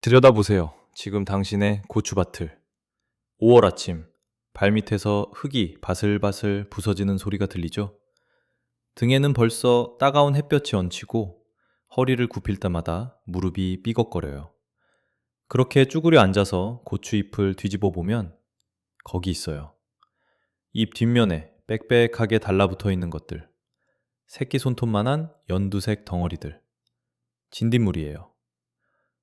들여다보세요. 지금 당신의 고추밭을. 5월 아침, 발밑에서 흙이 바슬바슬 부서지는 소리가 들리죠? 등에는 벌써 따가운 햇볕이 얹히고 허리를 굽힐 때마다 무릎이 삐걱거려요. 그렇게 쭈그려 앉아서 고추잎을 뒤집어 보면 거기 있어요. 잎 뒷면에 빽빽하게 달라붙어 있는 것들. 새끼 손톱만한 연두색 덩어리들. 진딧물이에요.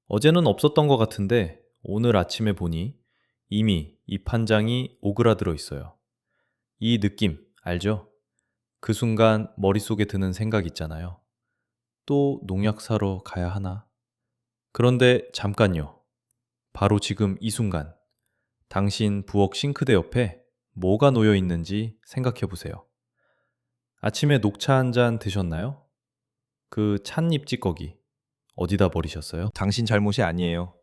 어제는 없었던 것 같은데 오늘 아침에 보니 이미 잎 한 장이 오그라들어 있어요. 이 느낌 알죠? 그 순간 머릿속에 드는 생각 있잖아요. 또 농약 사러 가야 하나? 그런데 잠깐요. 바로 지금 이 순간 당신 부엌 싱크대 옆에 뭐가 놓여 있는지 생각해 보세요. 아침에 녹차 한 잔 드셨나요? 그 찻잎 찌꺼기 어디다 버리셨어요? 당신 잘못이 아니에요.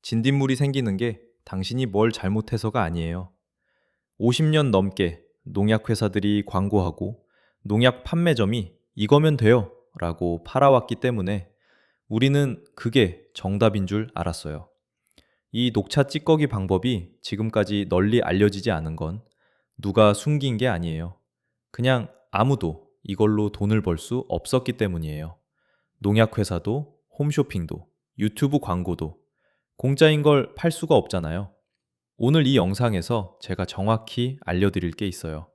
진딧물이 생기는 게 당신이 뭘 잘못해서가 아니에요. 50년 넘게 농약 회사들이 광고하고 농약 판매점이 이거면 돼요 라고 팔아왔기 때문에 우리는 그게 정답인 줄 알았어요. 이 녹차 찌꺼기 방법이 지금까지 널리 알려지지 않은 건 누가 숨긴 게 아니에요. 그냥 아무도 이걸로 돈을 벌 수 없었기 때문이에요. 농약 회사도, 홈쇼핑도, 유튜브 광고도 공짜인 걸 팔 수가 없잖아요. 오늘 이 영상에서 제가 정확히 알려드릴 게 있어요.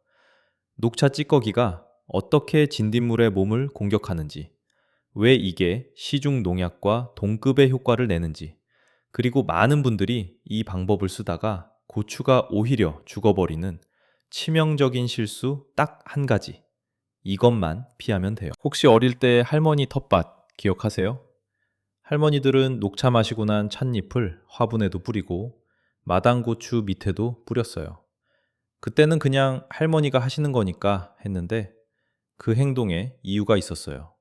녹차 찌꺼기가 어떻게 진딧물의 몸을 공격하는지, 왜 이게 시중 농약과 동급의 효과를 내는지, 그리고 많은 분들이 이 방법을 쓰다가 고추가 오히려 죽어버리는 치명적인 실수 딱 한 가지. 이것만 피하면 돼요. 혹시 어릴 때 할머니 텃밭 기억하세요? 할머니들은 녹차 마시고 난 찻잎을 화분에도 뿌리고 마당고추 밑에도 뿌렸어요. 그때는 그냥 할머니가 하시는 거니까 했는데 그 행동에 이유가 있었어요.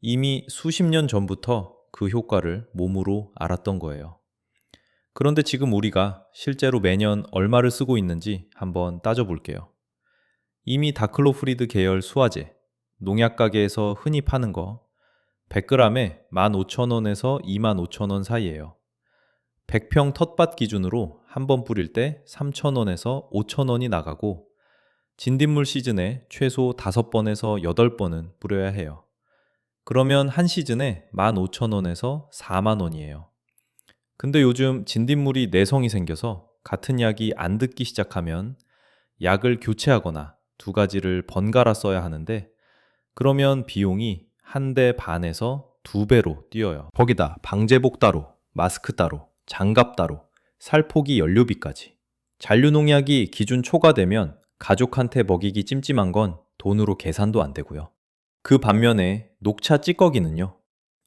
이미 수십 년 전부터 그 효과를 몸으로 알았던 거예요. 그런데 지금 우리가 실제로 매년 얼마를 쓰고 있는지 한번 따져볼게요. 이미 다클로프리드 계열 수화제, 농약 가게에서 흔히 파는 거 100g에 15,000원에서 25,000원 사이예요. 100평 텃밭 기준으로 한 번 뿌릴 때 3,000원에서 5,000원이 나가고 진딧물 시즌에 최소 5번에서 8번은 뿌려야 해요. 그러면 한 시즌에 15,000원에서 40,000원이에요. 근데 요즘 진딧물이 내성이 생겨서 같은 약이 안 듣기 시작하면 약을 교체하거나 두 가지를 번갈아 써야 하는데 그러면 비용이 한 대 반에서 두 배로 뛰어요. 거기다 방제복 따로, 마스크 따로, 장갑 따로, 살포기 연료비까지. 잔류농약이 기준 초과되면 가족한테 먹이기 찜찜한 건 돈으로 계산도 안 되고요. 그 반면에 녹차 찌꺼기는요.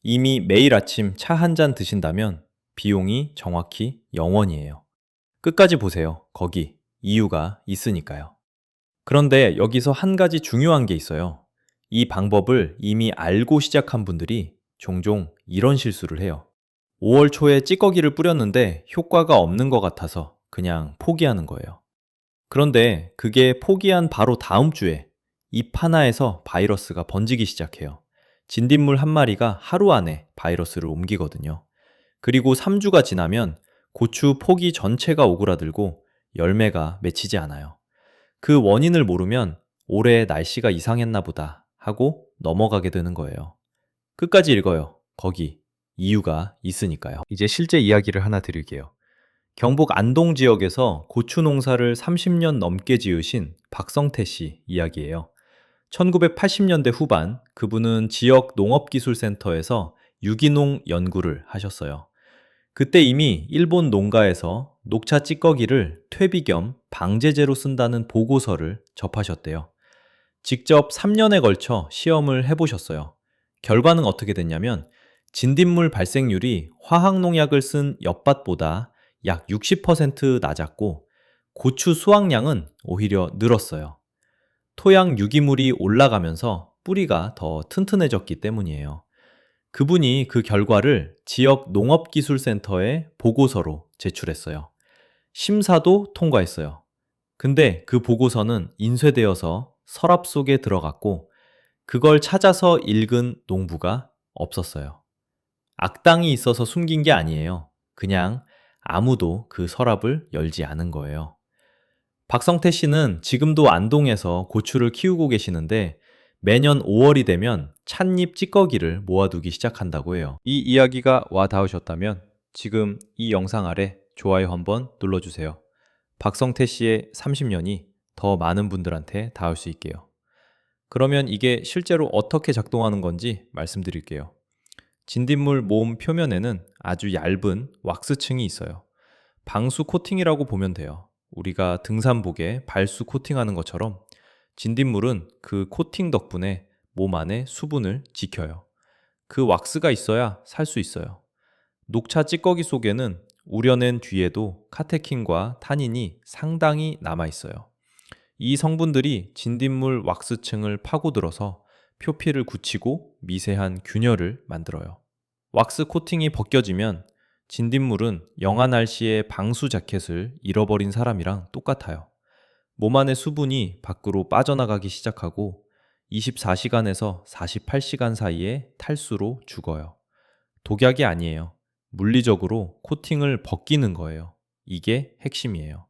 이미 매일 아침 차 한 잔 드신다면 비용이 정확히 0원이에요. 끝까지 보세요. 거기 이유가 있으니까요. 그런데 여기서 한 가지 중요한 게 있어요. 이 방법을 이미 알고 시작한 분들이 종종 이런 실수를 해요. 5월 초에 찌꺼기를 뿌렸는데 효과가 없는 것 같아서 그냥 포기하는 거예요. 그런데 그게 포기한 바로 다음 주에 잎 하나에서 바이러스가 번지기 시작해요. 진딧물 한 마리가 하루 안에 바이러스를 옮기거든요. 그리고 3주가 지나면 고추 포기 전체가 오그라들고 열매가 맺히지 않아요. 그 원인을 모르면 올해 날씨가 이상했나 보다 하고 넘어가게 되는 거예요. 끝까지 읽어요. 거기 이유가 있으니까요. 이제 실제 이야기를 하나 드릴게요. 경북 안동 지역에서 고추 농사를 30년 넘게 지으신 박성태 씨 이야기예요. 1980년대 후반 그분은 지역 농업기술센터에서 유기농 연구를 하셨어요. 그때 이미 일본 농가에서 녹차 찌꺼기를 퇴비 겸 방제제로 쓴다는 보고서를 접하셨대요. 직접 3년에 걸쳐 시험을 해보셨어요. 결과는 어떻게 됐냐면 진딧물 발생률이 화학농약을 쓴 엿밭보다 약 60% 낮았고 고추 수확량은 오히려 늘었어요. 토양 유기물이 올라가면서 뿌리가 더 튼튼해졌기 때문이에요. 그분이 그 결과를 지역 농업기술센터에 보고서로 제출했어요. 심사도 통과했어요. 근데 그 보고서는 인쇄되어서 서랍 속에 들어갔고 그걸 찾아서 읽은 농부가 없었어요. 악당이 있어서 숨긴 게 아니에요. 그냥 아무도 그 서랍을 열지 않은 거예요. 박성태 씨는 지금도 안동에서 고추를 키우고 계시는데 매년 5월이 되면 찻잎 찌꺼기를 모아두기 시작한다고 해요. 이 이야기가 와 닿으셨다면 지금 이 영상 아래 좋아요 한번 눌러주세요. 박성태 씨의 30년이 더 많은 분들한테 닿을 수 있게요. 그러면 이게 실제로 어떻게 작동하는 건지 말씀드릴게요. 진딧물 몸 표면에는 아주 얇은 왁스층이 있어요. 방수 코팅이라고 보면 돼요. 우리가 등산복에 발수 코팅하는 것처럼 진딧물은 그 코팅 덕분에 몸 안에 수분을 지켜요. 그 왁스가 있어야 살 수 있어요. 녹차 찌꺼기 속에는 우려낸 뒤에도 카테킨과 타닌이 상당히 남아 있어요. 이 성분들이 진딧물 왁스층을 파고들어서 표피를 굳히고 미세한 균열을 만들어요. 왁스 코팅이 벗겨지면 진딧물은 영하 날씨의 방수 자켓을 잃어버린 사람이랑 똑같아요. 몸 안의 수분이 밖으로 빠져나가기 시작하고 24시간에서 48시간 사이에 탈수로 죽어요. 독약이 아니에요. 물리적으로 코팅을 벗기는 거예요. 이게 핵심이에요.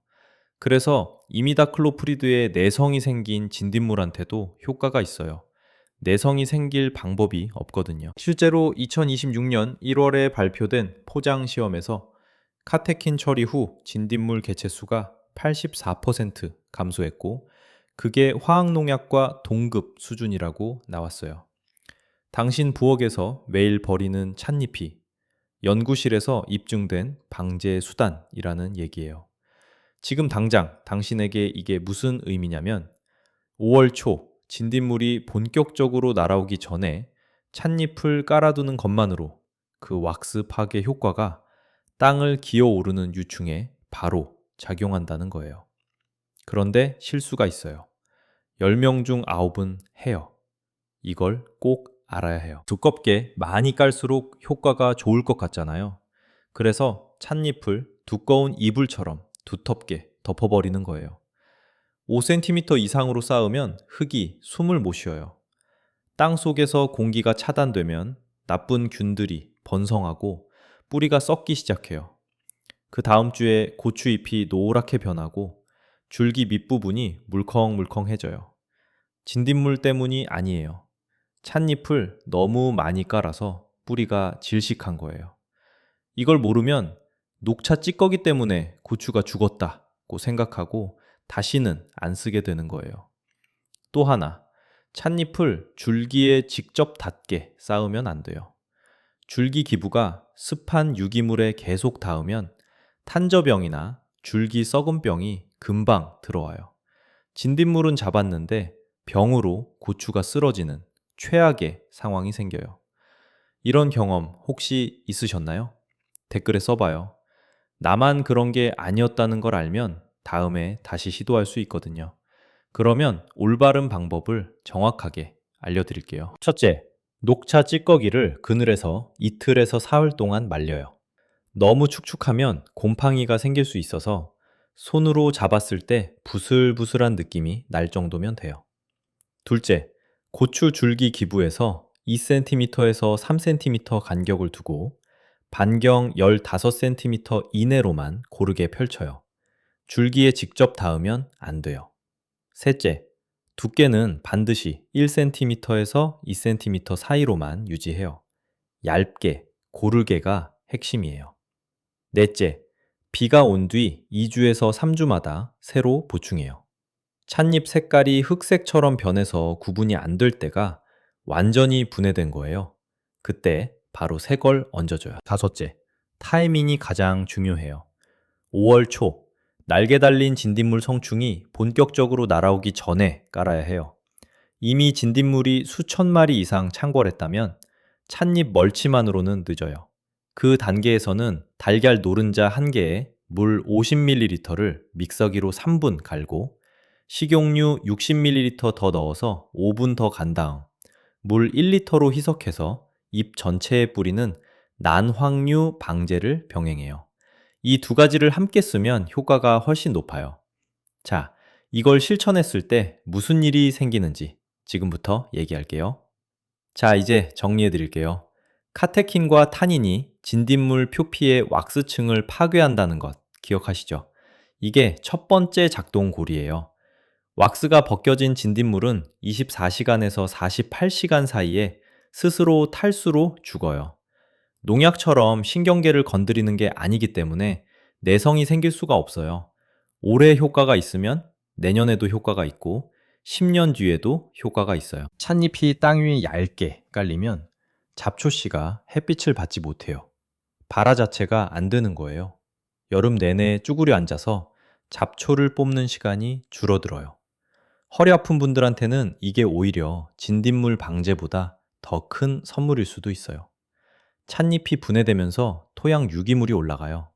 그래서 이미다클로프리드에 내성이 생긴 진딧물한테도 효과가 있어요. 내성이 생길 방법이 없거든요. 실제로 2026년 1월에 발표된 포장 시험에서 카테킨 처리 후 진딧물 개체 수가 84% 감소했고 그게 화학농약과 동급 수준이라고 나왔어요. 당신 부엌에서 매일 버리는 찻잎이 연구실에서 입증된 방제 수단이라는 얘기예요. 지금 당장 당신에게 이게 무슨 의미냐면 5월 초 진딧물이 본격적으로 날아오기 전에 찻잎을 깔아두는 것만으로 그 왁스 파괴 효과가 땅을 기어오르는 유충에 바로 작용한다는 거예요. 그런데 실수가 있어요. 10명 중 9은 해요. 이걸 꼭 알아야 해요. 두껍게 많이 깔수록 효과가 좋을 것 같잖아요. 그래서 찻잎을 두꺼운 이불처럼 두텁게 덮어버리는 거예요. 5cm 이상으로 쌓으면 흙이 숨을 못 쉬어요. 땅 속에서 공기가 차단되면 나쁜 균들이 번성하고 뿌리가 썩기 시작해요. 그 다음 주에 고추잎이 노랗게 변하고 줄기 밑부분이 물컹물컹해져요. 진딧물 때문이 아니에요. 찻잎을 너무 많이 깔아서 뿌리가 질식한 거예요. 이걸 모르면 녹차 찌꺼기 때문에 고추가 죽었다고 생각하고 다시는 안 쓰게 되는 거예요. 또 하나, 찻잎을 줄기에 직접 닿게 쌓으면 안 돼요. 줄기 기부가 습한 유기물에 계속 닿으면 탄저병이나 줄기 썩은병이 금방 들어와요. 진딧물은 잡았는데 병으로 고추가 쓰러지는 최악의 상황이 생겨요. 이런 경험 혹시 있으셨나요? 댓글에 써봐요. 나만 그런 게 아니었다는 걸 알면 다음에 다시 시도할 수 있거든요. 그러면 올바른 방법을 정확하게 알려드릴게요. 첫째, 녹차 찌꺼기를 그늘에서 이틀에서 사흘 동안 말려요. 너무 축축하면 곰팡이가 생길 수 있어서 손으로 잡았을 때 부슬부슬한 느낌이 날 정도면 돼요. 둘째, 고추 줄기 기부에서 2cm에서 3cm 간격을 두고 반경 15cm 이내로만 고르게 펼쳐요. 줄기에 직접 닿으면 안 돼요. 셋째, 두께는 반드시 1cm에서 2cm 사이로만 유지해요. 얇게, 고르게가 핵심이에요. 넷째, 비가 온 뒤 2주에서 3주마다 새로 보충해요. 찻잎 색깔이 흑색처럼 변해서 구분이 안 될 때가 완전히 분해된 거예요. 그때 바로 새 걸 얹어줘요. 다섯째, 타이밍이 가장 중요해요. 5월 초, 날개 달린 진딧물 성충이 본격적으로 날아오기 전에 깔아야 해요. 이미 진딧물이 수천 마리 이상 창궐했다면 찻잎 멀치만으로는 늦어요. 그 단계에서는 달걀 노른자 1개에 물 50ml를 믹서기로 3분 갈고 식용유 60ml 더 넣어서 5분 더 간 다음 물 1리터로 희석해서 잎 전체에 뿌리는 난황류 방제를 병행해요. 이 두 가지를 함께 쓰면 효과가 훨씬 높아요. 자, 이걸 실천했을 때 무슨 일이 생기는지 지금부터 얘기할게요. 자, 이제 정리해 드릴게요. 카테킨과 타닌이 진딧물 표피의 왁스층을 파괴한다는 것 기억하시죠? 이게 첫 번째 작동고리예요. 왁스가 벗겨진 진딧물은 24시간에서 48시간 사이에 스스로 탈수로 죽어요. 농약처럼 신경계를 건드리는 게 아니기 때문에 내성이 생길 수가 없어요. 올해 효과가 있으면 내년에도 효과가 있고 10년 뒤에도 효과가 있어요. 찻잎이 땅 위에 얇게 깔리면 잡초씨가 햇빛을 받지 못해요. 발화 자체가 안 되는 거예요. 여름 내내 쭈그려 앉아서 잡초를 뽑는 시간이 줄어들어요. 허리 아픈 분들한테는 이게 오히려 진딧물 방제보다 더 큰 선물일 수도 있어요. 찻잎이 분해되면서 토양 유기물이 올라가요.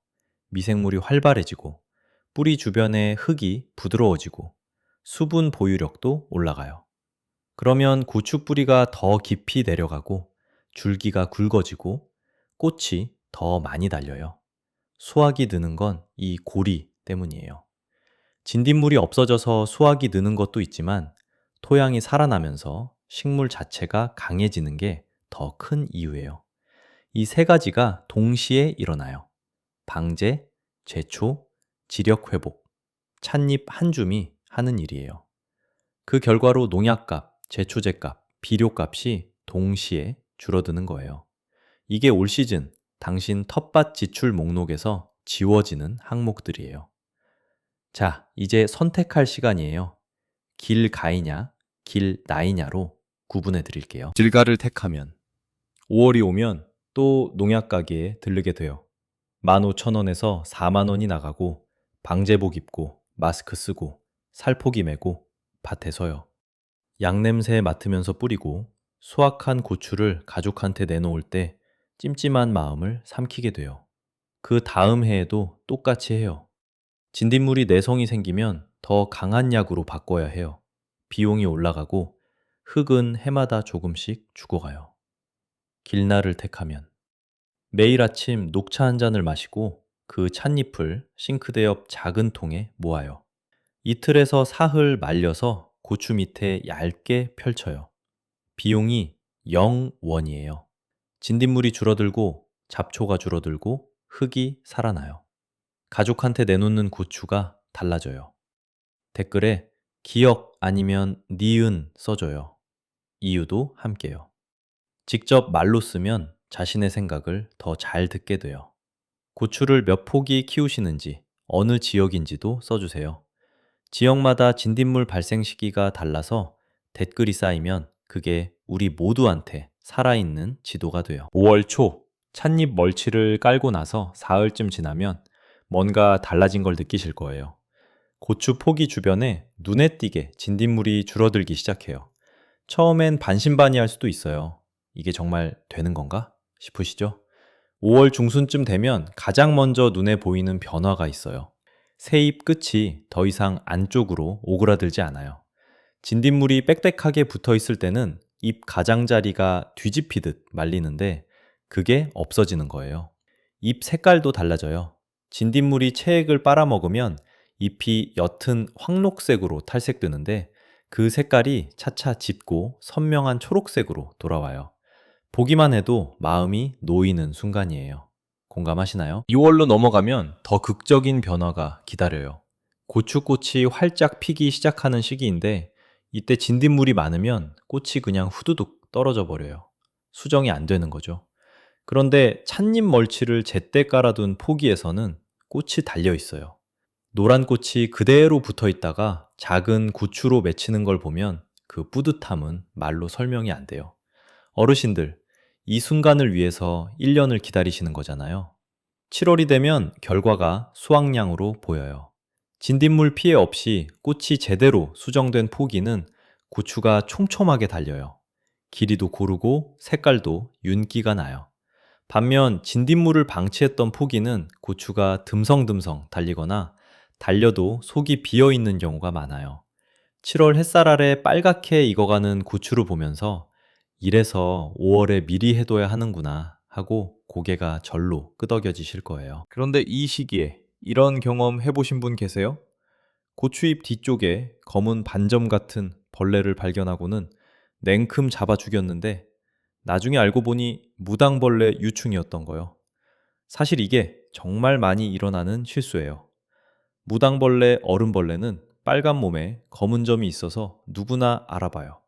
미생물이 활발해지고 뿌리 주변의 흙이 부드러워지고 수분 보유력도 올라가요. 그러면 고추 뿌리가 더 깊이 내려가고 줄기가 굵어지고 꽃이 더 많이 달려요. 수확이 느는 건 이 고리 때문이에요. 진딧물이 없어져서 수확이 느는 것도 있지만 토양이 살아나면서 식물 자체가 강해지는 게 더 큰 이유예요. 이 세 가지가 동시에 일어나요. 방제, 제초, 지력 회복, 찻잎 한 줌이 하는 일이에요. 그 결과로 농약값, 제초제값, 비료값이 동시에 줄어드는 거예요. 이게 올 시즌 당신 텃밭 지출 목록에서 지워지는 항목들이에요. 자, 이제 선택할 시간이에요. 길 가이냐, 길 나이냐로 구분해 드릴게요. 질가를 택하면 5월이 오면 또 농약 가게에 들르게 돼요. 15,000원에서 4만 원이 나가고 방제복 입고 마스크 쓰고 살포기 메고 밭에 서요. 양냄새 맡으면서 뿌리고 수확한 고추를 가족한테 내놓을 때 찜찜한 마음을 삼키게 돼요. 그 다음 해에도 똑같이 해요. 진딧물이 내성이 생기면 더 강한 약으로 바꿔야 해요. 비용이 올라가고 흙은 해마다 조금씩 죽어가요. 길날을 택하면 매일 아침 녹차 한 잔을 마시고 그 찻잎을 싱크대 옆 작은 통에 모아요. 이틀에서 사흘 말려서 고추 밑에 얇게 펼쳐요. 비용이 0원이에요. 진딧물이 줄어들고 잡초가 줄어들고 흙이 살아나요. 가족한테 내놓는 고추가 달라져요. 댓글에 기억 아니면 니은 써줘요. 이유도 함께요. 직접 말로 쓰면 자신의 생각을 더 잘 듣게 돼요. 고추를 몇 포기 키우시는지, 어느 지역인지도 써주세요. 지역마다 진딧물 발생 시기가 달라서 댓글이 쌓이면 그게 우리 모두한테 살아있는 지도가 돼요. 5월 초 찻잎 멀치를 깔고 나서 사흘쯤 지나면 뭔가 달라진 걸 느끼실 거예요. 고추 포기 주변에 눈에 띄게 진딧물이 줄어들기 시작해요. 처음엔 반신반의할 수도 있어요. 이게 정말 되는 건가 싶으시죠? 5월 중순쯤 되면 가장 먼저 눈에 보이는 변화가 있어요. 새잎 끝이 더 이상 안쪽으로 오그라들지 않아요. 진딧물이 빽빽하게 붙어 있을 때는 잎 가장자리가 뒤집히듯 말리는데 그게 없어지는 거예요. 잎 색깔도 달라져요. 진딧물이 체액을 빨아먹으면 잎이 옅은 황록색으로 탈색되는데 그 색깔이 차차 짙고 선명한 초록색으로 돌아와요. 보기만 해도 마음이 놓이는 순간이에요. 공감하시나요? 2월로 넘어가면 더 극적인 변화가 기다려요. 고추꽃이 활짝 피기 시작하는 시기인데 이때 진딧물이 많으면 꽃이 그냥 후두둑 떨어져 버려요. 수정이 안 되는 거죠. 그런데 찻잎 멀치를 제때 깔아둔 포기에서는 꽃이 달려 있어요. 노란 꽃이 그대로 붙어 있다가 작은 고추로 맺히는 걸 보면 그 뿌듯함은 말로 설명이 안 돼요. 어르신들, 이 순간을 위해서 1년을 기다리시는 거잖아요. 7월이 되면 결과가 수확량으로 보여요. 진딧물 피해 없이 꽃이 제대로 수정된 포기는 고추가 촘촘하게 달려요. 길이도 고르고 색깔도 윤기가 나요. 반면 진딧물을 방치했던 포기는 고추가 듬성듬성 달리거나 달려도 속이 비어있는 경우가 많아요. 7월 햇살 아래 빨갛게 익어가는 고추를 보면서 이래서 5월에 미리 해둬야 하는구나 하고 고개가 절로 끄덕여지실 거예요. 그런데 이 시기에 이런 경험 해보신 분 계세요? 고추잎 뒤쪽에 검은 반점 같은 벌레를 발견하고는 냉큼 잡아 죽였는데 나중에 알고 보니 무당벌레 유충이었던 거요. 사실 이게 정말 많이 일어나는 실수예요. 무당벌레, 어른벌레는 빨간 몸에 검은 점이 있어서 누구나 알아봐요.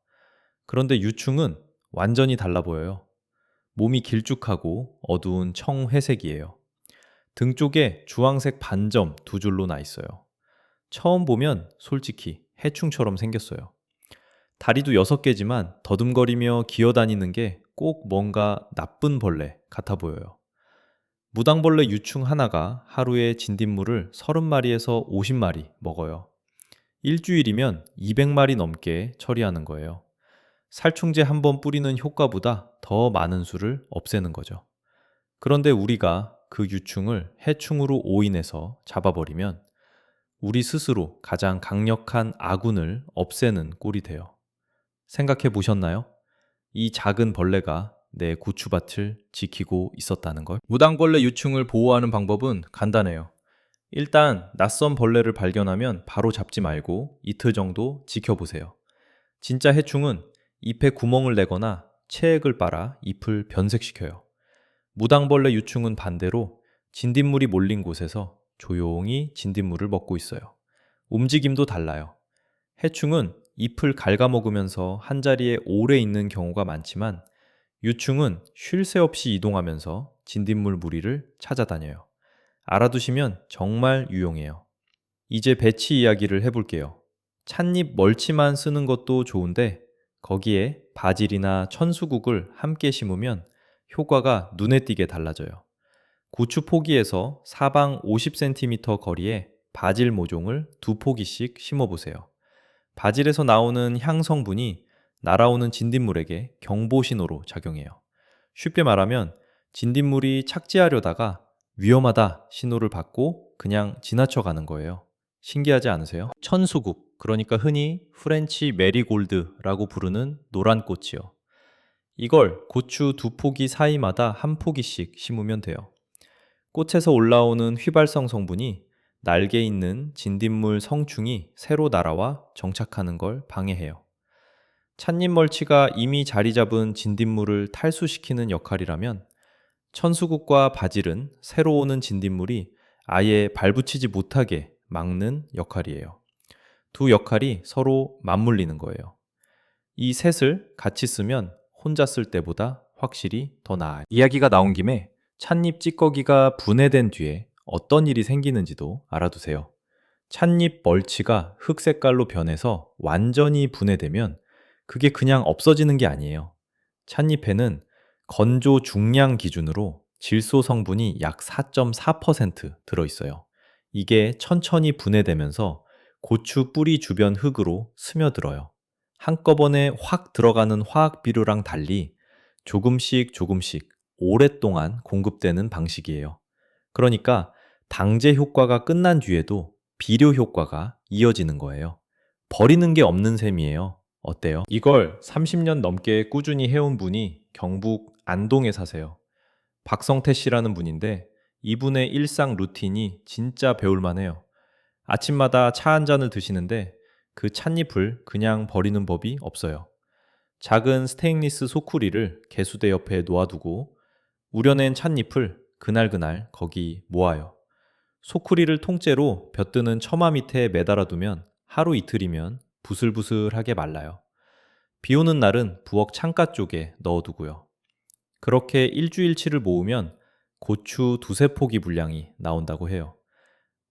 그런데 유충은 완전히 달라 보여요. 몸이 길쭉하고 어두운 청회색이에요. 등 쪽에 주황색 반점 두 줄로 나 있어요. 처음 보면 솔직히 해충처럼 생겼어요. 다리도 6개지만 더듬거리며 기어다니는 게 꼭 뭔가 나쁜 벌레 같아 보여요. 무당벌레 유충 하나가 하루에 진딧물을 30마리에서 50마리 먹어요. 일주일이면 200마리 넘게 처리하는 거예요. 살충제 한 번 뿌리는 효과보다 더 많은 수를 없애는 거죠. 그런데 우리가 그 유충을 해충으로 오인해서 잡아버리면 우리 스스로 가장 강력한 아군을 없애는 꼴이 돼요. 생각해 보셨나요? 이 작은 벌레가 내 고추밭을 지키고 있었다는 걸. 무당벌레 유충을 보호하는 방법은 간단해요. 일단 낯선 벌레를 발견하면 바로 잡지 말고 이틀 정도 지켜보세요. 진짜 해충은 잎에 구멍을 내거나 체액을 빨아 잎을 변색시켜요. 무당벌레 유충은 반대로 진딧물이 몰린 곳에서 조용히 진딧물을 먹고 있어요. 움직임도 달라요. 해충은 잎을 갉아먹으면서 한자리에 오래 있는 경우가 많지만 유충은 쉴 새 없이 이동하면서 진딧물 무리를 찾아다녀요. 알아두시면 정말 유용해요. 이제 배치 이야기를 해볼게요. 찻잎 멀치만 쓰는 것도 좋은데 거기에 바질이나 천수국을 함께 심으면 효과가 눈에 띄게 달라져요. 고추 포기에서 사방 50cm 거리에 바질 모종을 2포기씩 심어보세요. 바질에서 나오는 향 성분이 날아오는 진딧물에게 경보 신호로 작용해요. 쉽게 말하면 진딧물이 착지하려다가 위험하다 신호를 받고 그냥 지나쳐가는 거예요. 신기하지 않으세요? 천수국, 그러니까 흔히 프렌치 메리골드라고 부르는 노란 꽃이요. 이걸 고추 2포기 사이마다 1포기씩 심으면 돼요. 꽃에서 올라오는 휘발성 성분이 날개 있는 진딧물 성충이 새로 날아와 정착하는 걸 방해해요. 찻잎 멀치가 이미 자리 잡은 진딧물을 탈수시키는 역할이라면 천수국과 바질은 새로 오는 진딧물이 아예 발붙이지 못하게 막는 역할이에요. 두 역할이 서로 맞물리는 거예요. 이 셋을 같이 쓰면 혼자 쓸 때보다 확실히 더 나아요. 이야기가 나온 김에 찻잎 찌꺼기가 분해된 뒤에 어떤 일이 생기는지도 알아두세요. 찻잎 멀치가 흑 색깔로 변해서 완전히 분해되면 그게 그냥 없어지는 게 아니에요. 찻잎에는 건조 중량 기준으로 질소 성분이 약 4.4% 들어있어요. 이게 천천히 분해되면서 고추 뿌리 주변 흙으로 스며들어요. 한꺼번에 확 들어가는 화학 비료랑 달리 조금씩 조금씩 오랫동안 공급되는 방식이에요. 그러니까 당제 효과가 끝난 뒤에도 비료 효과가 이어지는 거예요. 버리는 게 없는 셈이에요. 어때요? 이걸 30년 넘게 꾸준히 해온 분이 경북 안동에 사세요. 박성태 씨라는 분인데 이분의 일상 루틴이 진짜 배울만해요. 아침마다 차 한 잔을 드시는데 그 찻잎을 그냥 버리는 법이 없어요. 작은 스테인리스 소쿠리를 개수대 옆에 놓아두고 우려낸 찻잎을 그날그날 거기 모아요. 소쿠리를 통째로 벼뜨는 처마 밑에 매달아두면 하루 이틀이면 부슬부슬하게 말라요. 비 오는 날은 부엌 창가 쪽에 넣어두고요. 그렇게 일주일치를 모으면 고추 2~3포기 분량이 나온다고 해요.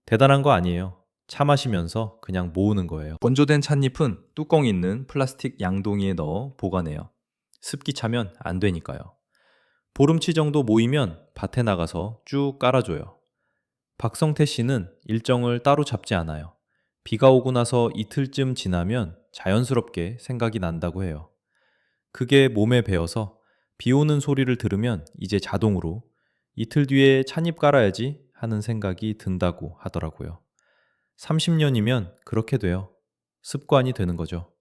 대단한 거 아니에요. 차 마시면서 그냥 모으는 거예요. 건조된 찻잎은 뚜껑 있는 플라스틱 양동이에 넣어 보관해요. 습기 차면 안 되니까요. 보름치 정도 모이면 밭에 나가서 쭉 깔아줘요. 박성태 씨는 일정을 따로 잡지 않아요. 비가 오고 나서 이틀쯤 지나면 자연스럽게 생각이 난다고 해요. 그게 몸에 배어서 비 오는 소리를 들으면 이제 자동으로 이틀 뒤에 찻잎 깔아야지 하는 생각이 든다고 하더라고요. 30년이면 그렇게 돼요. 습관이 되는 거죠.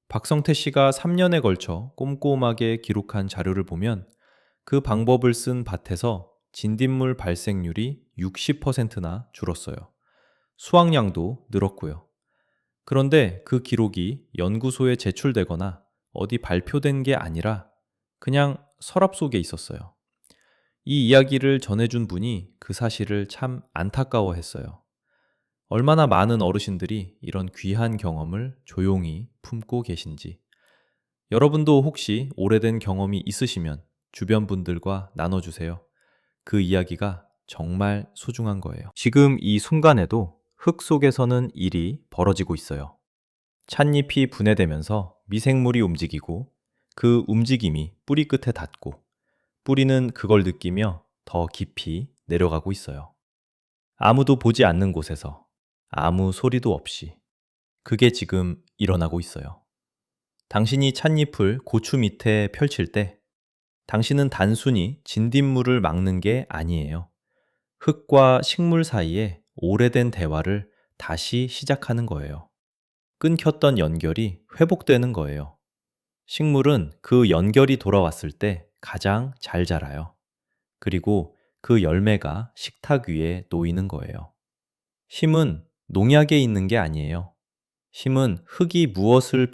박성태 씨가 3년에 걸쳐 꼼꼼하게 기록한 자료를 보면 그 방법을 쓴 밭에서 진딧물 발생률이 60%나 줄었어요. 수확량도 늘었고요. 그런데 그 기록이 연구소에 제출되거나 어디 발표된 게 아니라 그냥 서랍 속에 있었어요. 이 이야기를 전해준 분이 그 사실을 참 안타까워했어요. 얼마나 많은 어르신들이 이런 귀한 경험을 조용히 품고 계신지. 여러분도 혹시 오래된 경험이 있으시면 주변 분들과 나눠주세요. 그 이야기가 정말 소중한 거예요. 지금 이 순간에도 흙 속에서는 일이 벌어지고 있어요. 찻잎이 분해되면서 미생물이 움직이고 그 움직임이 뿌리 끝에 닿고 뿌리는 그걸 느끼며 더 깊이 내려가고 있어요. 아무도 보지 않는 곳에서 아무 소리도 없이 그게 지금 일어나고 있어요. 당신이 찻잎을 고추 밑에 펼칠 때 당신은 단순히 진딧물을 막는 게 아니에요. 흙과 식물 사이에 오래된 대화를 다시 시작하는 거예요. 끊겼던 연결이 회복되는 거예요. 식물은 그 연결이 돌아왔을 때 가장 잘 자라요. 그리고 그 열매가 식탁 위에 놓이는 거예요. 힘은 농약에 있는 게 아니에요. 힘은 흙이 무엇을